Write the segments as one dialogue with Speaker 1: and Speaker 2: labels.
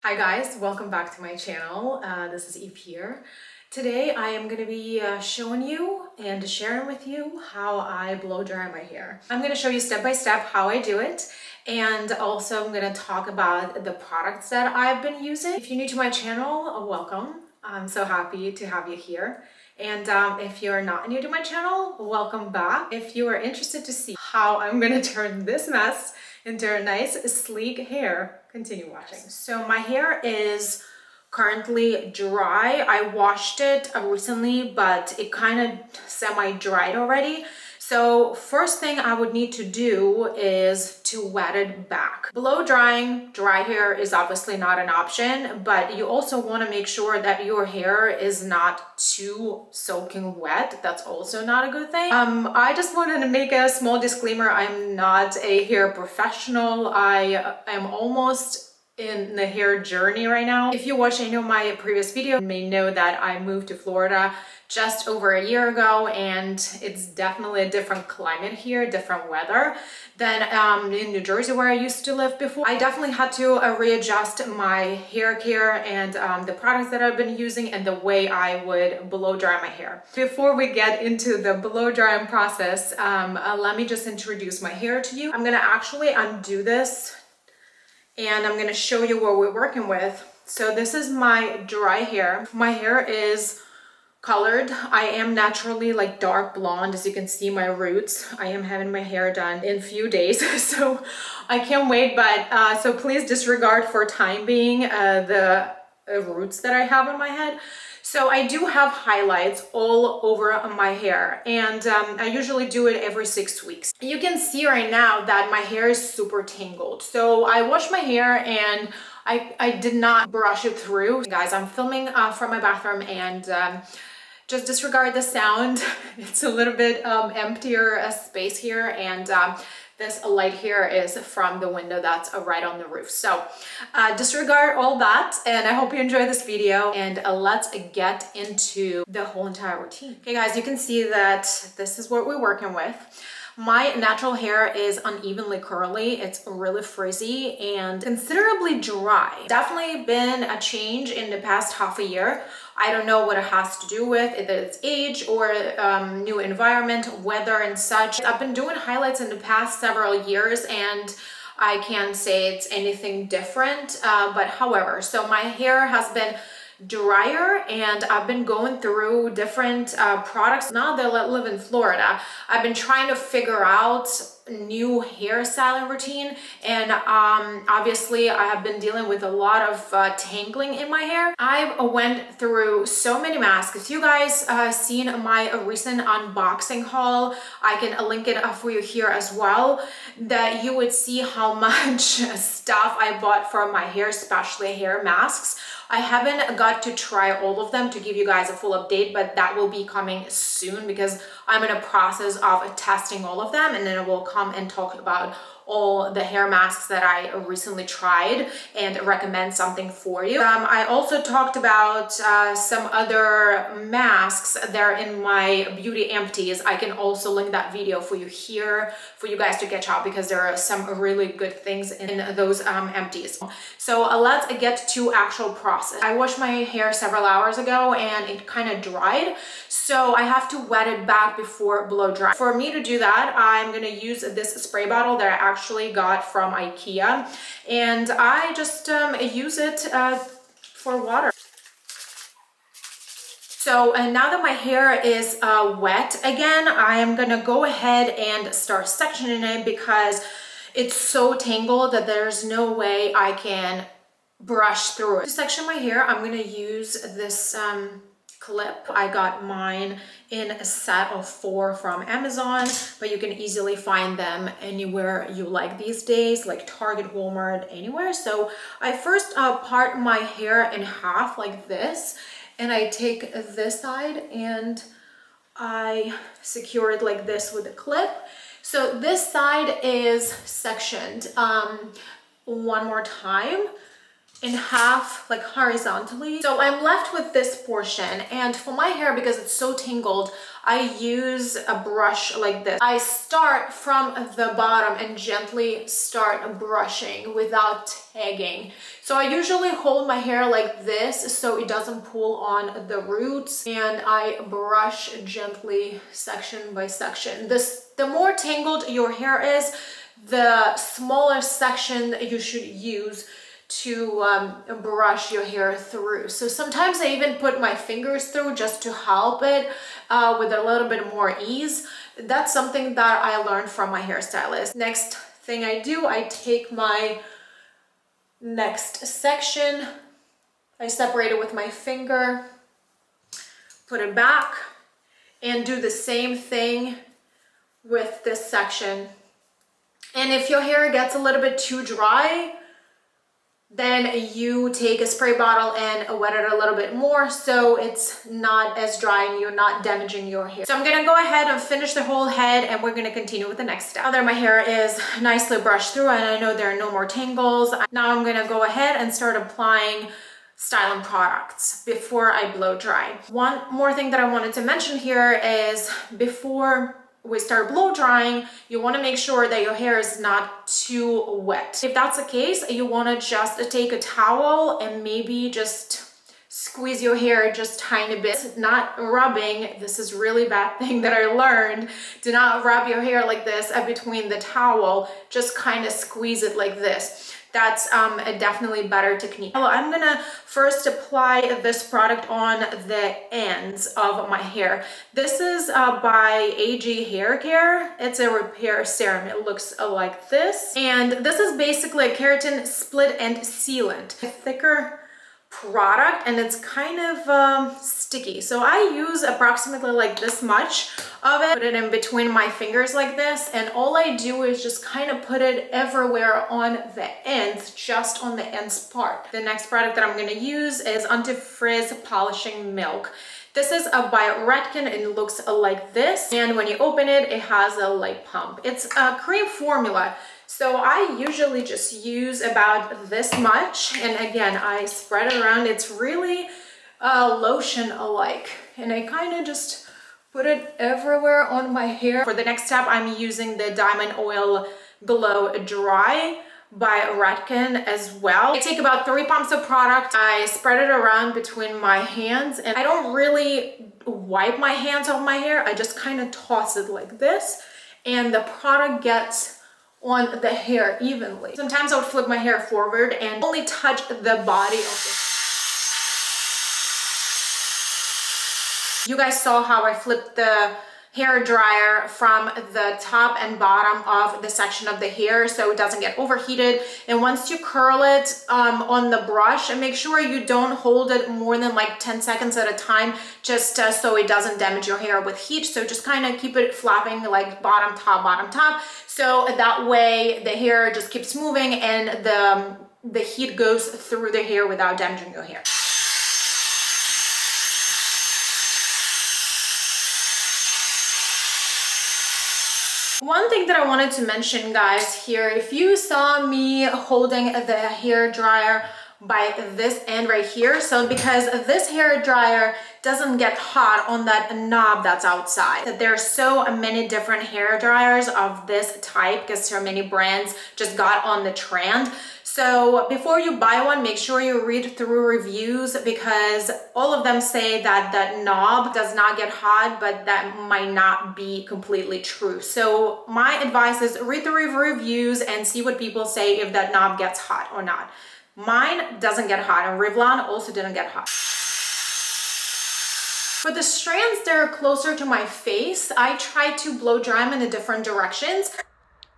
Speaker 1: Hi guys, welcome back to my channel. This is Eve here. Today I am going to be showing you and sharing with you how I blow dry my hair. I'm going to show you step by step how I do it, and also I'm going to talk about the products that I've been using. If you're new to my channel, welcome. I'm so happy to have you here. And if you're not new to my channel, welcome back. If you are interested to see how I'm going to turn this mess into a nice sleek hair, continue watching. So my hair is currently dry. I washed it recently, but it kind of semi-dried already. So first thing I would need to do is to wet it back. Blow drying dry hair is obviously not an option, but you also want to make sure that your hair is not too soaking wet. That's also not a good thing. I just wanted to make a small disclaimer. I'm not a hair professional. I am almost in the hair journey right now. If you watch any of my previous video, you may know that I moved to Florida just over a year ago, and it's definitely a different climate here, different weather than in New Jersey where I used to live before. I definitely had to readjust my hair care and the products that I've been using and the way I would blow dry my hair. Before we get into the blow drying process, let me just introduce my hair to you. I'm gonna actually undo this and I'm gonna show you what we're working with. So this is my dry hair. My hair is colored. I am naturally like dark blonde. As you can see, my roots. I am having my hair done in a few days, so I can't wait. But so please disregard for time being the roots that I have on my head. So I do have highlights all over my hair, and I usually do it every 6 weeks. You can see right now that my hair is super tangled. So I washed my hair and I did not brush it through. Guys, I'm filming from my bathroom, and just disregard the sound. It's a little bit emptier space here, and this light here is from the window that's right on the roof. So disregard all that, and I hope you enjoy this video, and let's get into the whole entire routine. Okay guys, you can see that this is what we're working with. My natural hair is unevenly curly. It's really frizzy and considerably dry. Definitely been a change in the past half a year. I don't know what it has to do with, if it's age or new environment, weather and such. I've been doing highlights in the past several years, and I can't say it's anything different, but however, so my hair has been drier, and I've been going through different products. Now that I live in Florida, I've been trying to figure out new hairstyling routine, and obviously I have been dealing with a lot of tangling in my hair. I went through so many masks. If you guys seen my recent unboxing haul, I can link it up for you here as well, that you would see how much stuff I bought for my hair, especially hair masks. I haven't got to try all of them to give you guys a full update, but that will be coming soon because I'm in a process of testing all of them, and then I will come and talk about all the hair masks that I recently tried and recommend something for you. I also talked about some other masks that are in my beauty empties. I can also link that video for you here for you guys to catch up, because there are some really good things in those empties. So let's get to actual process. I washed my hair several hours ago and it kind of dried, so I have to wet it back before blow dry. For me to do that, I'm gonna use this spray bottle that I actually got from IKEA, and I just use it for water. So now that my hair is wet again, I am gonna go ahead and start sectioning it because it's so tangled that there's no way I can brush through it. To section my hair, I'm gonna use this clip. I got mine in a set of 4 from Amazon, but you can easily find them anywhere you like these days, like Target, Walmart, anywhere. So I first part my hair in half like this, and I take this side and I secure it like this with a clip. So this side is sectioned. One more time. in half, like horizontally. So I'm left with this portion, and for my hair, because it's so tangled, I use a brush like this. I start from the bottom and gently start brushing without tagging. So I usually hold my hair like this so it doesn't pull on the roots, and I brush gently section by section. The more tangled your hair is, the smaller section that you should use to brush your hair through. So sometimes I even put my fingers through just to help it with a little bit more ease. That's something that I learned from my hairstylist. Next thing I do, I take my next section, I separate it with my finger, put it back, and do the same thing with this section. And if your hair gets a little bit too dry, then you take a spray bottle and wet it a little bit more so it's not as dry and you're not damaging your hair. So I'm gonna go ahead and finish the whole head, and we're gonna continue with the next step. Now that my hair is nicely brushed through and I know there are no more tangles, now I'm gonna go ahead and start applying styling products before I blow dry. One more thing that I wanted to mention here is before we start blow drying, you want to make sure that your hair is not too wet. If that's the case, you want to just take a towel and maybe just squeeze your hair just tiny bit, not rubbing. This is really bad thing that I learned. Do not rub your hair like this between the towel, just kind of squeeze it like this. That's a definitely better technique. I'm gonna first apply this product on the ends of my hair. This is by AG Hair Care. It's a repair serum. It looks like this. And this is basically a keratin split end sealant. A thicker product, and it's kind of sticky. So I use approximately like this much of it, put it in between my fingers like this, and all I do is just kind of put it everywhere on the ends, just on the ends part. The next product that I'm going to use is Anti-Frizz Polishing Milk. This is by Redken, and it looks like this, and when you open it, it has a light pump. It's a cream formula. So I usually just use about this much, and again, I spread it around. It's really lotion-alike, and I kind of just put it everywhere on my hair. For the next step, I'm using the Diamond Oil Blowdry by Redken as well. I take about 3 pumps of product. I spread it around between my hands, and I don't really wipe my hands off my hair. I just kind of toss it like this, and the product gets on the hair evenly. Sometimes I would flip my hair forward and only touch the body of the. You guys saw how I flipped the hair dryer from the top and bottom of the section of the hair so it doesn't get overheated. And once you curl it on the brush, and make sure you don't hold it more than like 10 seconds at a time, just so it doesn't damage your hair with heat. So just kind of keep it flapping like bottom top, so that way the hair just keeps moving and the heat goes through the hair without damaging your hair. One thing that I wanted to mention, guys, here, if you saw me holding the hair dryer by this end right here, so because this hair dryer doesn't get hot on that knob that's outside. There are so many different hair dryers of this type because so many brands just got on the trend. So before you buy one, make sure you read through reviews, because all of them say that that knob does not get hot, but that might not be completely true. So my advice is read the reviews and see what people say if that knob gets hot or not. Mine doesn't get hot, and Revlon also didn't get hot. For the strands that are closer to my face, I try to blow dry them in the different directions.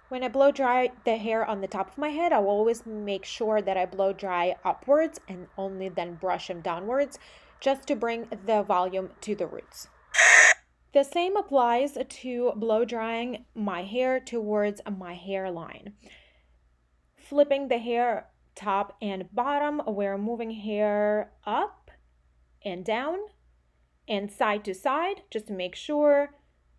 Speaker 2: When I blow dry the hair on the top of my head, I will always make sure that I blow dry upwards and only then brush them downwards, just to bring the volume to the roots. The same applies to blow drying my hair towards my hairline. Flipping the hair top and bottom, we're moving hair up and down and side to side, just to make sure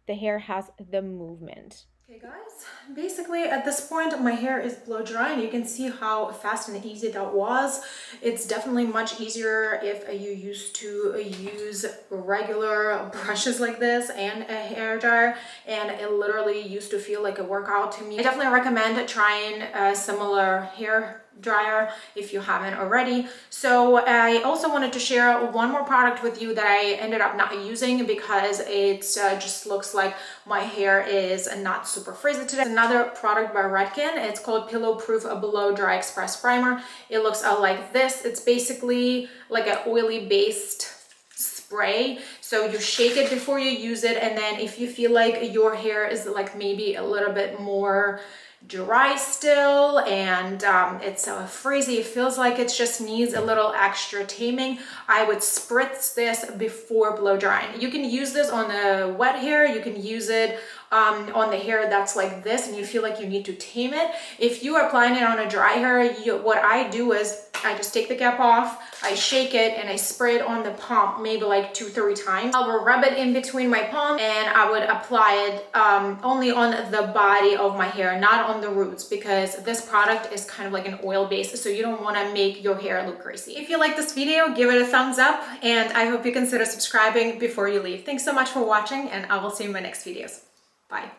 Speaker 2: the hair has the movement.
Speaker 1: Okay guys, basically at this point my hair is blow dry and you can see how fast and easy that was. It's definitely much easier if you used to use regular brushes like this and a hair dryer, and it literally used to feel like a workout to me. I definitely recommend trying a similar hair dryer if you haven't already. So I also wanted to share one more product with you that I ended up not using because it just looks like my hair is not super frizzy today. Another product by Redken. It's called Pillow Proof Blow Dry Express Primer. It looks like this. It's basically like an oily based spray, so you shake it before you use it, and then if you feel like your hair is like maybe a little bit more dry still and it's frizzy, it feels like it just needs a little extra taming, I would spritz this before blow drying. You can use this on the wet hair, you can use it on the hair that's like this and you feel like you need to tame it. If you are applying it on a dry hair, what I do is I just take the cap off, I shake it, and I spray it on the palm maybe like 2-3 times. I will rub it in between my palm and I would apply it only on the body of my hair, not on the roots, because this product is kind of like an oil base, so you don't want to make your hair look greasy. If you like this video, give it a thumbs up, and I hope you consider subscribing before you leave. Thanks so much for watching, and I will see you in my next videos. Bye.